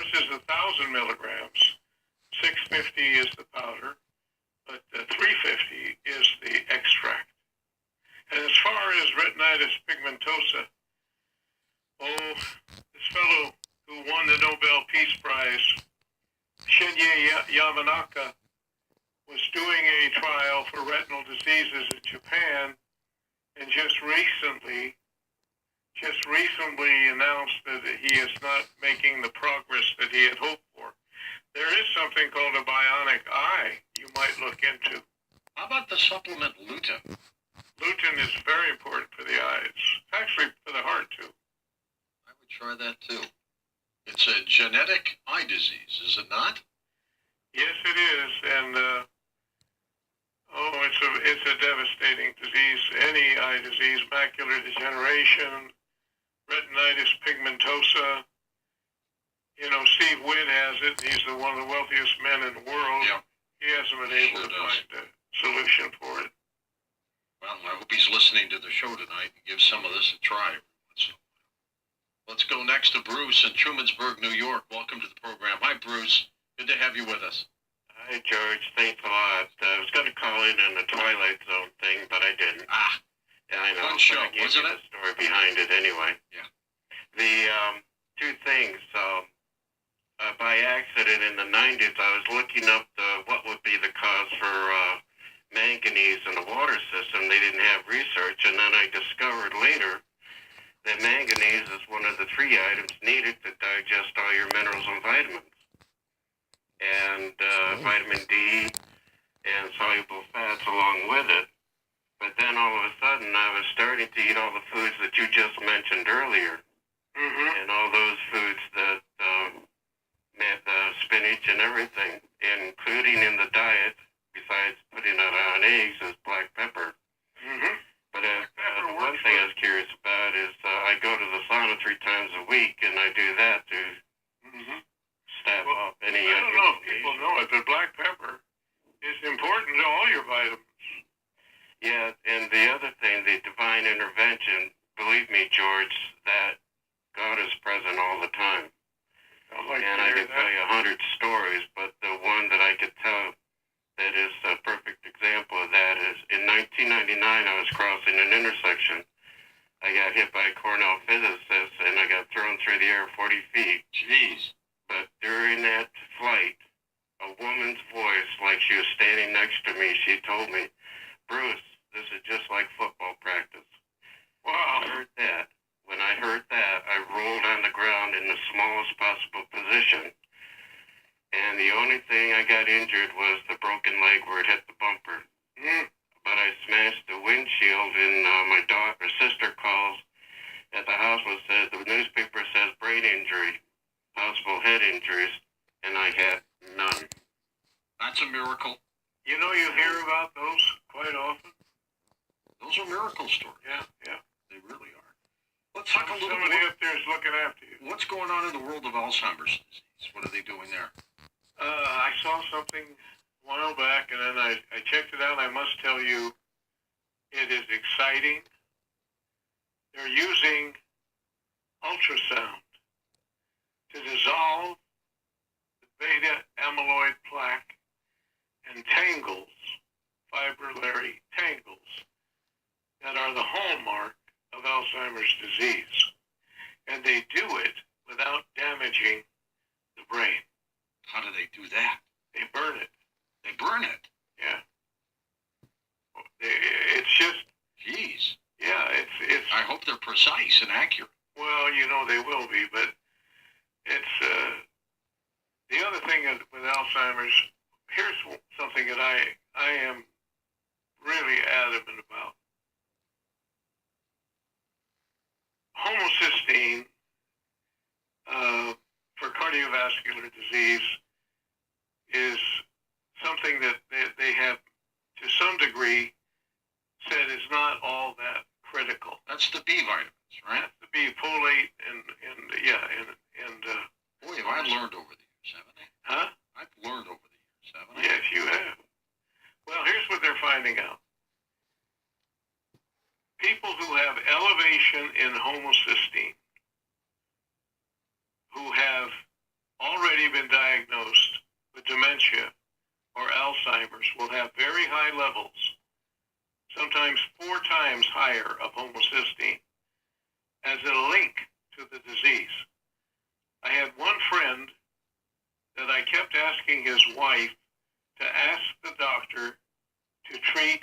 Ours is 1,000 milligrams. 650 is the powder, but 350 is the extract. And as far as retinitis pigmentosa, this fellow who won the Nobel Peace Prize, Shinya Yamanaka, was doing a trial for retinal diseases in Japan, and just recently announced that he is not making the progress that he had hoped for. There is something called a bionic eye you might look into. How about the supplement lutein? Lutein is very important for the eyes. Actually, for the heart, too. I would try that, too. It's a genetic eye disease, is it not? Yes, it is, and it's a devastating disease. Any eye disease, macular degeneration, retinitis pigmentosa. You know, Steve Witt has it. He's one of the wealthiest men in the world. Yeah. He hasn't been able to find a solution for it. Well, I hope he's listening to the show tonight and gives some of this a try every once in a while. Let's go next to Bruce in Trumansburg, New York. Welcome to the program. Hi, Bruce. Good to have you with us. Hi, George. Thanks a lot. I was going to call in on the Twilight Zone thing, but I didn't. Yeah, I know. Fun show, wasn't it? The story behind it anyway. Yeah. The two things. By accident in the 90s, I was looking up what would be the cause for manganese in the water system. They didn't have research, and then I discovered later that manganese is one of the 3 items needed to digest all your minerals and vitamins. And vitamin D and soluble fats along with it. But then all of a sudden I was starting to eat all the foods that you just mentioned earlier. Mm-hmm. And all those foods that met spinach and everything, including in the diet, besides putting it on eggs, is black pepper. Mm-hmm. But the one thing I was curious about is I go to the sauna 3 times a week, and I do that to stave off any... I don't know if people know it, but black pepper is important to all your vitamins. Yeah, and the other thing, the divine intervention, believe me, George, that God is present all the time. And I could tell you 100 stories, but the one that I could tell that is a perfect example of that is in 1999, I was crossing an intersection. I got hit by a Cornell physicist, and I got thrown through the air 40 feet. Jeez. But during that flight, a woman's voice, like she was standing next to me, she told me, "Bruce, this is just like football practice." Wow. I heard that. When I heard that, I rolled on the ground in the smallest possible position. And the only thing I got injured was the broken leg where it hit the bumper. But I smashed the windshield, and my sister calls at the hospital, says the newspaper says brain injury, possible head injuries, and I had none. That's a miracle. You know, you hear about those quite often. Those are miracle stories. Yeah. They really are. Let's talk a little Somebody bit. up there is looking after you. What's going on in the world of Alzheimer's disease? What are they doing there? I saw something a while back, and then I checked it out. I must tell you, it is exciting. They're using ultrasound to dissolve the beta amyloid plaque and tangles, fibrillary tangles, that are the hallmark of Alzheimer's disease. And they do it without damaging the brain. How do they do that? They burn it. They burn it. Yeah. It's just... Jeez. Yeah, it's... I hope they're precise and accurate. Well, you know they will be, but it's... the other thing with Alzheimer's, here's something that I am really adamant about. Homocysteine for cardiovascular disease is something that they have, to some degree, said is not all that critical. That's the B vitamins, right? That's the B, folate, and Boy, have I learned over the years, haven't I? huh? I've learned over the years, haven't I? Yes, you have. Well, here's what they're finding out. People who have elevation in homocysteine, who have already been diagnosed with dementia or Alzheimer's will have very high levels, sometimes 4 times higher, of homocysteine as a link to the disease. I had one friend that I kept asking his wife to ask the doctor to treat